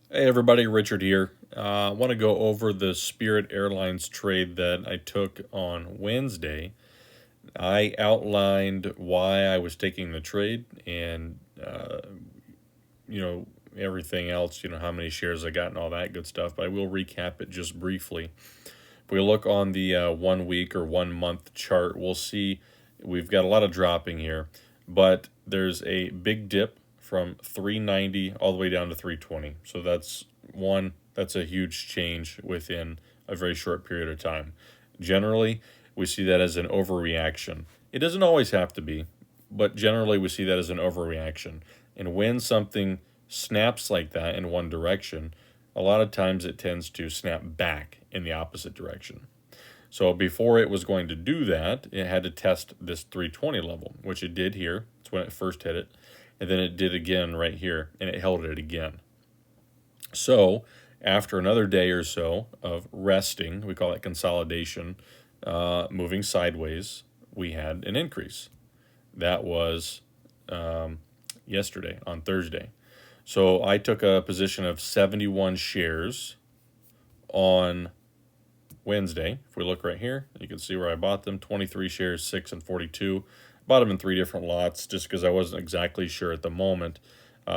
Hey everybody, Richard here. I want to go over the Spirit Airlines trade that I took on Wednesday. I outlined why I was taking the trade and, you know, everything else, how many shares I got and all that good stuff, but I will recap it just briefly. If we look on the 1 week or 1 month chart, we'll see we've got a lot of dropping here, but there's a big dip from 390 all the way down to 320. So that's a huge change within a very short period of time. Generally, we see that as an overreaction. It doesn't always have to be, but generally we see that as an overreaction. And when something snaps like that in one direction, a lot of times it tends to snap back in the opposite direction. So before it was going to do that, it had to test this 320 level, which it did here. It's when it first hit it. And then it did again right here, and it held it again. So after another day or so of resting, we call it consolidation, moving sideways, we had an increase. That was yesterday on Thursday. So I took a position of 71 shares on Wednesday. If we look right here, you can see where I bought them, 23 shares, 6 and 42. Bought them in 3 different lots just because I wasn't exactly sure at the moment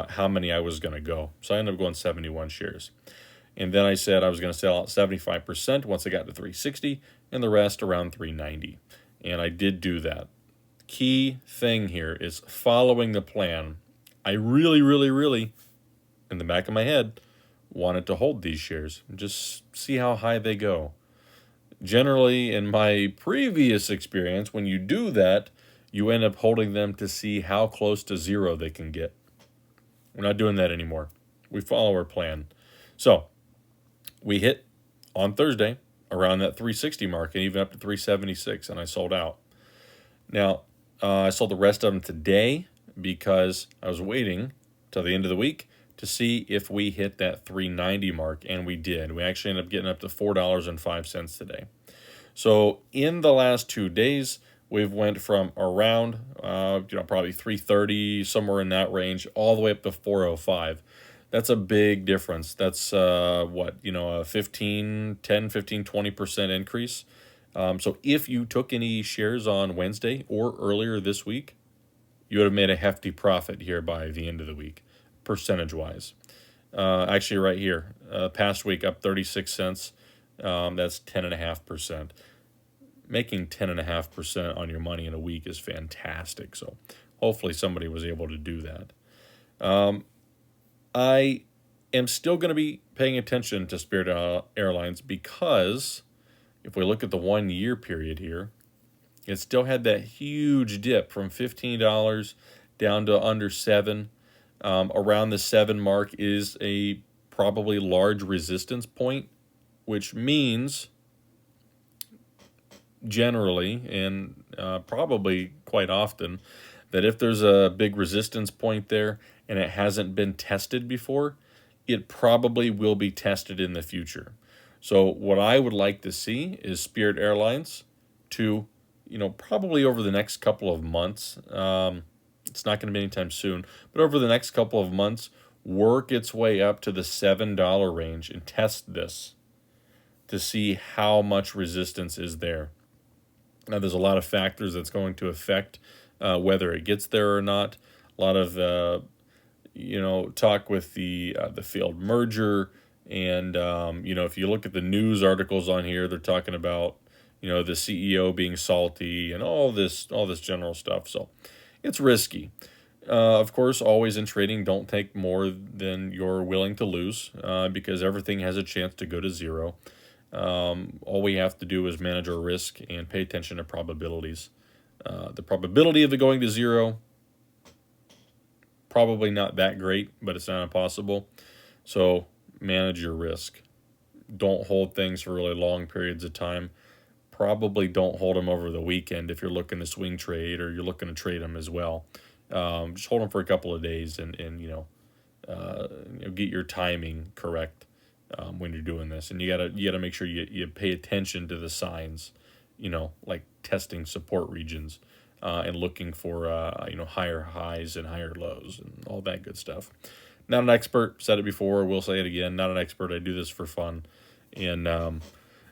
how many I was going to go. So I ended up going 71 shares. And then I said I was going to sell out 75% once I got to 360 and the rest around 390. And I did do that. Key thing here is following the plan. I really, in the back of my head, wanted to hold these shares and just see how high they go. Generally, in my previous experience, when you do that, you end up holding them to see how close to zero they can get. We're not doing that anymore. We follow our plan. So we hit on Thursday around that 360 mark and even up to 376, and I sold out. Now, I sold the rest of them today because I was waiting till the end of the week to see if we hit that 390 mark, and we did. We actually ended up getting up to $4.05 today. So in the last 2 days, we've went from around, probably 330, somewhere in that range, all the way up to 405. That's a big difference. That's a 20% increase. So if you took any shares on Wednesday or earlier this week, you would have made a hefty profit here by the end of the week, percentage-wise. Actually, right here, past week up 36 cents. That's 10.5%. Making 10.5% on your money in a week is fantastic. So hopefully somebody was able to do that. I am still going to be paying attention to Spirit Airlines because if we look at the 1 year period here, it still had that huge dip from $15 down to under $7. Around the 7 mark is a probably large resistance point, which means generally and probably quite often that if there's a big resistance point there and it hasn't been tested before, it probably will be tested in the future. So what I would like to see is Spirit Airlines to, probably over the next couple of months, it's not going to be anytime soon, but over the next couple of months, work its way up to the $7 range and test this to see how much resistance is there. Now, there's a lot of factors that's going to affect whether it gets there or not. A lot of talk with the failed merger, and if you look at the news articles on here, they're talking about the CEO being salty and all this general stuff. So it's risky. Of course, always in trading, don't take more than you're willing to lose because everything has a chance to go to zero. All we have to do is manage our risk and pay attention to probabilities. The probability of it going to zero, probably not that great, but it's not impossible. So manage your risk. Don't hold things for really long periods of time. Probably don't hold them over the weekend if you're looking to swing trade or you're looking to trade them as well. Just hold them for a couple of days and get your timing correct when you're doing this. And you gotta make sure you pay attention to the signs, like testing support regions and looking for higher highs and higher lows and all that good stuff. Not an expert, said it before, will say it again. Not an expert. I do this for fun. And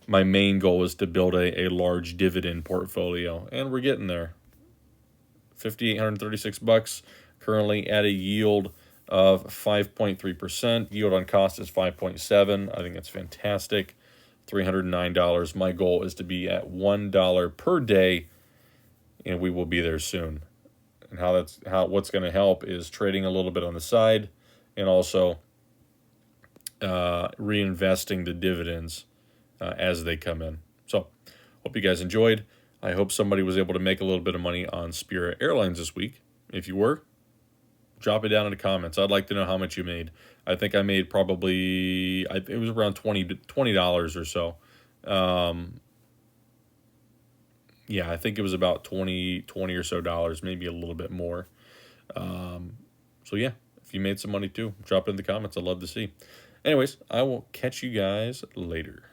my main goal is to build a large dividend portfolio, and we're getting there. $5,836 currently at a yield of 5.3%. Yield on cost is 5.7. I think that's fantastic. $309. My goal is to be at $1 per day, and we will be there soon. And what's going to help is trading a little bit on the side, and also reinvesting the dividends as they come in. So, hope you guys enjoyed. I hope somebody was able to make a little bit of money on Spirit Airlines this week. If you were, drop it down in the comments. I'd like to know how much you made. I think I made probably, it was around $20 or so. Yeah, I think it was about 20 or so dollars, maybe a little bit more. So yeah, if you made some money too, drop it in the comments. I'd love to see. Anyways, I will catch you guys later.